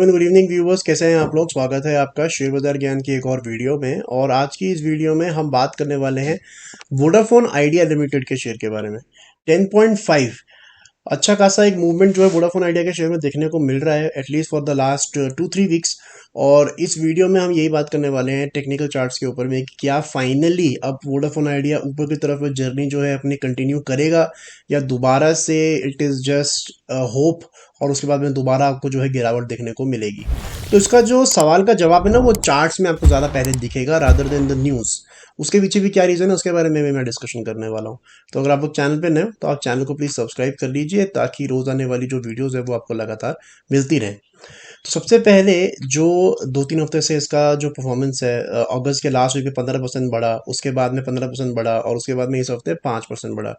Gentleman good evening viewers, कैसे हैं आप लोग। स्वागत है आपका शेयर बाजार ज्ञान की एक और वीडियो में। और आज की इस वीडियो में हम बात करने वाले हैं वोडाफोन आइडिया लिमिटेड के शेयर के बारे में। 10.5 अच्छा खासा एक मूवमेंट जो है वोडाफोन आइडिया के शेयर में देखने को मिल रहा है, at least for the last 2-3 weeks. और इस वीडियो में हम यही बात करने वाले हैं टेक्निकल चार्ट्स के ऊपर में कि क्या फाइनली अब वोडाफोन आइडिया ऊपर की तरफ जर्नी जो है अपनी कंटिन्यू करेगा, या दोबारा से इट इज़ जस्ट होप और उसके बाद में दोबारा आपको जो है गिरावट देखने को मिलेगी। तो इसका जो सवाल का जवाब है ना, वो चार्ट्स में आपको ज़्यादा पहले दिखेगा रादर देन द न्यूज़। उसके पीछे भी क्या रीज़न है उसके बारे में भी मैं डिस्कशन करने वाला हूँ। तो अगर आप लोग चैनल पे नए हो तो आप चैनल को प्लीज़ सब्सक्राइब कर लीजिए, ताकि रोज़ आने वाली जो वीडियोज़ है वो आपको लगातार मिलती रहे। तो सबसे पहले जो 2-3 हफ्ते से इसका जो परफॉर्मेंस है, अगस्त के लास्ट वीक में 15% बढ़ा, उसके बाद में 15% बढ़ा, और उसके बाद में इस हफ्ते 5% बढ़ा।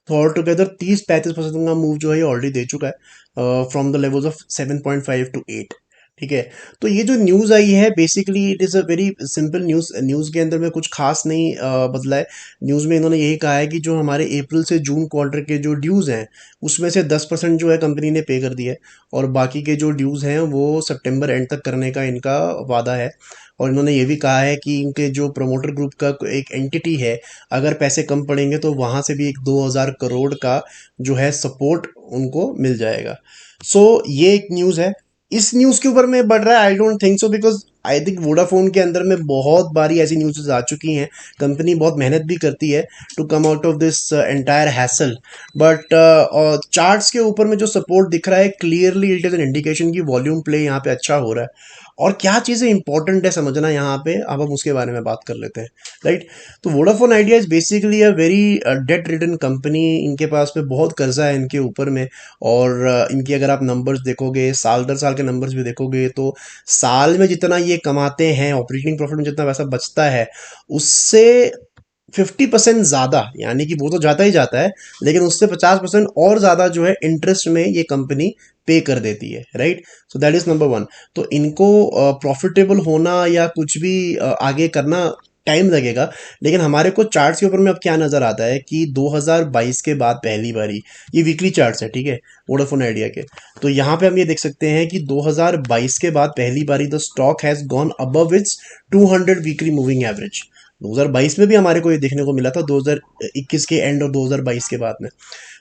तो ऑल टुगेदर 30-35% का मूव जो है ऑलरेडी दे चुका है from the levels of 7.5 to 8। ठीक है। तो ये जो न्यूज़ आई है basically it is a very simple news. News के अंदर में कुछ खास नहीं बदला है। न्यूज़ में इन्होंने यही कहा है कि जो हमारे अप्रैल से जून क्वार्टर के जो ड्यूज़ हैं उसमें से 10% जो है कंपनी ने पे कर दिया है, और बाकी के जो ड्यूज़ हैं वो सितंबर एंड तक करने का इनका वादा है। और इन्होंने ये भी कहा है कि इनके जो प्रमोटर ग्रुप का एक एंटिटी है, अगर पैसे कम पड़ेंगे तो वहाँ से भी एक 2000 करोड़ का जो है सपोर्ट उनको मिल जाएगा। सो ये एक न्यूज़ है। इस न्यूज़ के ऊपर में बढ़ रहा है, I don't think so, because I think Vodafone के अंदर में बहुत बारी ऐसी न्यूज़ आ चुकी हैं। कंपनी बहुत मेहनत भी करती है to come out of this entire hassle, but charts के ऊपर में जो सपोर्ट दिख रहा है clearly it is an indication की वॉल्यूम प्ले यहाँ पे अच्छा हो रहा है। और क्या चीज़ें इंपॉर्टेंट है समझना यहाँ पे, अब हम उसके बारे में बात कर लेते हैं। राइट। तो Vodafone Idea is basically a very debt ridden company. इनके पास में बहुत कर्जा है इनके ऊपर में। और इनकी अगर आप नंबर्स देखोगे, साल दर साल के नंबर्स भी देखोगे, तो साल में जितना ये कमाते हैं, ऑपरेटिंग प्रॉफिट में जितना पैसा बचता है, उससे 50% ज़्यादा, यानी कि वो तो जाता ही जाता है, लेकिन उससे 50% और ज़्यादा जो है इंटरेस्ट में ये कंपनी पे कर देती है। Right. So that is number one. तो इनको प्रॉफिटेबल होना या कुछ भी आगे करना टाइम लगेगा, लेकिन हमारे को चार्ट्स के ऊपर में अब क्या नज़र आता है कि 2022 के बाद पहली बारी, ये वीकली चार्ट्स है, ठीक है, वोडाफोन आइडिया के। तो यहाँ पे हम ये देख सकते हैं कि 2022 के बाद पहली बारी the stock has gone above it's 200 weekly moving average. 2022 में भी हमारे को ये देखने को मिला था, 2021 के एंड और 2022 के बाद में।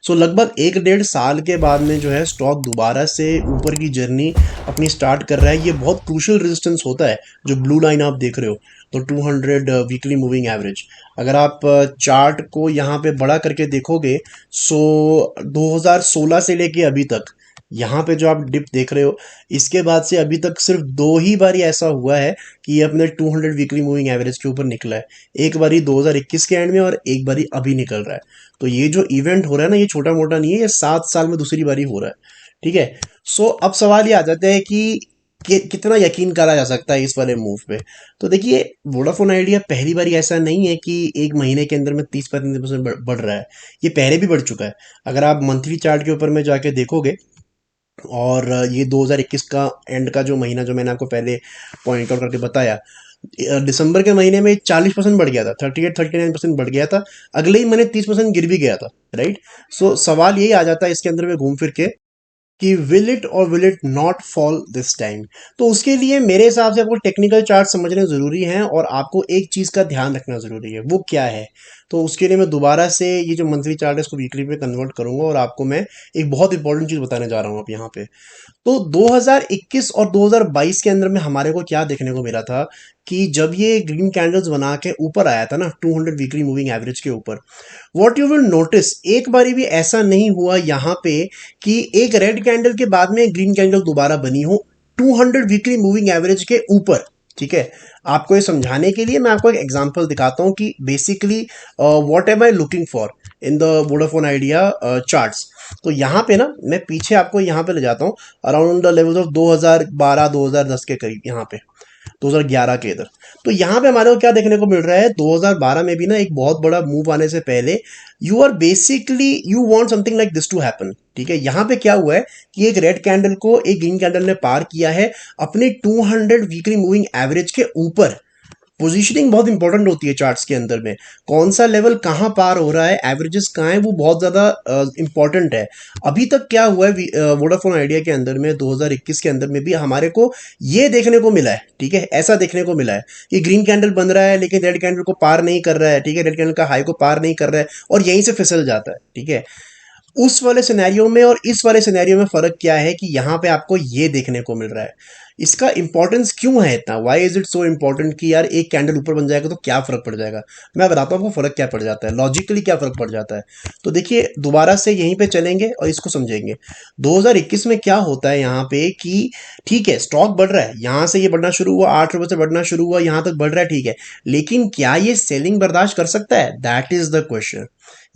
सो लगभग 1-1.5 साल के बाद में जो है स्टॉक दोबारा से ऊपर की जर्नी अपनी स्टार्ट कर रहा है। ये बहुत क्रूशियल रेजिस्टेंस होता है जो ब्लू लाइन आप देख रहे हो, तो 200 वीकली मूविंग एवरेज। अगर आप चार्ट को यहाँ पे बड़ा करके देखोगे, सो 2016 से लेके अभी तक यहाँ पे जो आप डिप देख रहे हो, इसके बाद से अभी तक सिर्फ 2 ही बारी ऐसा हुआ है कि ये अपने 200 वीकली मूविंग एवरेज के ऊपर निकला है। एक बारी 2021 के एंड में, और एक बारी अभी निकल रहा है। तो ये जो इवेंट हो रहा है ना, ये छोटा मोटा नहीं है, ये 7 साल में दूसरी बारी हो रहा है। ठीक है। सो अब सवाल ये आ जाता है कि कितना यकीन करा जा सकता है इस वाले मूव पे। तो देखिए, वोडाफोन आइडिया पहली बारी ऐसा नहीं है कि एक महीने के अंदर में 30-35% बढ़ रहा है। ये पहले भी बढ़ चुका है। अगर आप मंथली चार्ट के ऊपर में जाके देखोगे, और ये 2021 का एंड का जो महीना जो मैंने आपको पहले पॉइंट आउट करके बताया, दिसंबर के महीने में 40% बढ़ गया था, 38-39% बढ़ गया था। अगले ही महीने 30% गिर भी गया था। राइट। सो सवाल यही आ जाता है इसके अंदर में घूम फिर के कि विल इट और will it not fall this time. तो उसके लिए मेरे हिसाब से आपको टेक्निकल चार्ट समझने ज़रूरी हैं, और आपको एक चीज़ का ध्यान रखना ज़रूरी है। वो क्या है? तो उसके लिए मैं दोबारा से ये जो मंथली चार्ट है इसको वीकली पे कन्वर्ट करूंगा, और आपको मैं एक बहुत इंपॉर्टेंट चीज़ बताने जा रहा हूँ अब यहाँ पे। तो 2021 और 2022 के अंदर में हमारे को क्या देखने को मिला था कि जब ये ग्रीन कैंडल्स बना के ऊपर आया था ना 200 वीकली मूविंग एवरेज के ऊपर, व्हाट यू विल नोटिस, एक बारी भी ऐसा नहीं हुआ यहाँ पे कि एक रेड कैंडल के बाद में ग्रीन कैंडल दोबारा बनी हो 200 वीकली मूविंग एवरेज के ऊपर। ठीक है। आपको ये समझाने के लिए मैं आपको एक एग्जांपल दिखाता हूँ कि basically what am I looking for in the Vodafone idea charts. तो यहाँ पे ना मैं पीछे आपको यहाँ पे ले जाता हूँ, अराउंड द लेवल्स ऑफ 2012-2010 के करीब, यहाँ पे 2011 के इधर। तो यहाँ पे हमारे को क्या देखने को मिल रहा है, 2012 में भी ना एक बहुत बड़ा मूव आने से पहले you are basically you want something like this to happen. ठीक है। यहाँ पे क्या हुआ है कि एक रेड कैंडल को एक ग्रीन कैंडल ने पार किया है अपने 200 वीकली मूविंग एवरेज के ऊपर। पोजीशनिंग बहुत इंपॉर्टेंट होती है चार्ट्स के अंदर में, कौन सा लेवल कहाँ पार हो रहा है, एवरेजेस कहाँ है, वो बहुत ज़्यादा इंपॉर्टेंट है। अभी तक क्या हुआ है वोडाफोन आइडिया के अंदर में 2021 के अंदर में भी हमारे को ये देखने को मिला है, ठीक है, ऐसा देखने को मिला है कि ग्रीन कैंडल बन रहा है लेकिन रेड कैंडल को पार नहीं कर रहा है, ठीक है, रेड कैंडल का हाई को पार नहीं कर रहा है और यहीं से फिसल जाता है, ठीक है। उस वाले सिनेरियो में और इस वाले सिनेरियो में फर्क क्या है कि यहाँ पे आपको ये देखने को मिल रहा है। इसका इंपॉर्टेंस क्यों है इतना, why is it so important कि यार एक कैंडल ऊपर बन जाएगा तो क्या फर्क पड़ जाएगा। मैं बताता हूँ आपको फर्क क्या पड़ जाता है, लॉजिकली क्या फर्क पड़ जाता है। तो देखिए दोबारा से यहीं पे चलेंगे और इसको समझेंगे। 2021 में क्या होता है यहाँ पे कि ठीक है स्टॉक बढ़ रहा है, यहाँ से ये बढ़ना शुरू हुआ, 8 रुपए से बढ़ना शुरू हुआ, यहाँ तक बढ़ रहा है, ठीक है, लेकिन क्या ये सेलिंग बर्दाश्त कर सकता है, दैट इज द क्वेश्चन।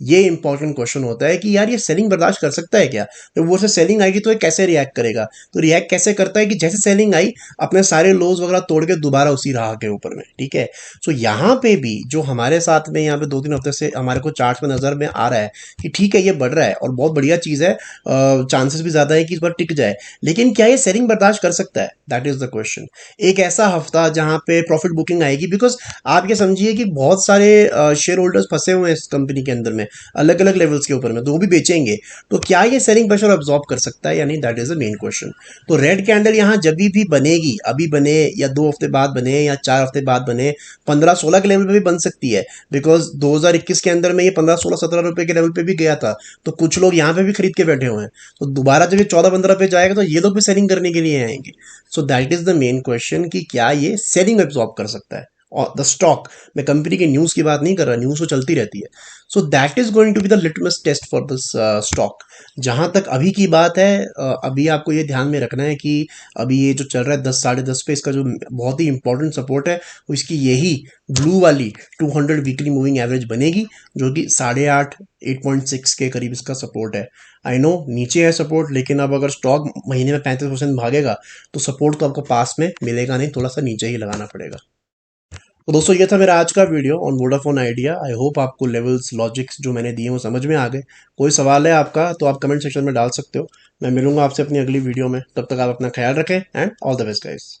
ये इंपॉर्टेंट क्वेश्चन होता है कि यार ये सेलिंग बर्दाश्त कर सकता है क्या, तो वो से सेलिंग आएगी तो ये कैसे रिएक्ट करेगा। तो रिएक्ट कैसे करता है कि जैसे सेलिंग आई अपने सारे लोज वगैरह तोड़ के दोबारा उसी राह के ऊपर में, ठीक है। सो यहाँ पे भी जो हमारे साथ में यहाँ पे 2-3 हफ्ते से हमारे को चार्ट में नजर में आ रहा है कि ठीक है ये बढ़ रहा है और बहुत बढ़िया चीज है, चांसेस भी ज्यादा है कि इस बार टिक जाए, लेकिन क्या ये सेलिंग बर्दाश्त कर सकता है, दैट इज द क्वेश्चन। एक ऐसा हफ्ता जहां पे प्रॉफिट बुकिंग आएगी, बिकॉज आप ये समझिए कि बहुत सारे शेयर होल्डर्स फंसे हुए हैं इस कंपनी के अंदर में अलग अलग लेवल्स के ऊपर में, तो वो भी बेचेंगे, तो क्या ये सेलिंग प्रेशर अब्सॉर्ब कर सकता है या नहीं, that is the main question. तो रेड कैंडल यहाँ जब भी बनेगी, अभी बने या 2 हफ्ते बाद बने या 4 हफ्ते बाद बने, 15-16 के लेवल पे भी बन सकती है, बिकॉज 2021 के अंदर में ये 15-16-17 रुपए के लेवल पे भी गया था, तो कुछ लोग यहाँ पे भी खरीद के बैठे हुए हैं, तो दोबारा जब ये 14-15 पे जाएगा तो ये लोग भी सेलिंग करने के लिए आएंगे। सो that is the main question कि क्या ये सेलिंग एब्जॉर्ब कर सकता है और द स्टॉक। मैं कंपनी की न्यूज की बात नहीं कर रहा, न्यूज तो चलती रहती है। So that is going to be the litmus test for this stock. जहां तक अभी की बात है, अभी आपको ये ध्यान में रखना है कि अभी ये जो चल रहा है 10-10.5 पे, इसका जो बहुत ही इंपॉर्टेंट सपोर्ट है वो इसकी यही ब्लू वाली 200 वीकली मूविंग एवरेज बनेगी, जो कि 8.5 8.6 के करीब इसका सपोर्ट है। आई नो नीचे है सपोर्ट, लेकिन अब अगर स्टॉक महीने में 35% भागेगा तो सपोर्ट तो आपको पास में मिलेगा नहीं, थोड़ा सा नीचे ही लगाना पड़ेगा। तो दोस्तों ये था मेरा आज का video on Vodafone idea. I hope आपको लेवल्स लॉजिक्स जो मैंने दिए वो समझ में आ गए। कोई सवाल है आपका तो आप कमेंट सेक्शन में डाल सकते हो। मैं मिलूंगा आपसे अपनी अगली वीडियो में, तब तक आप अपना ख्याल रखें and all the best guys.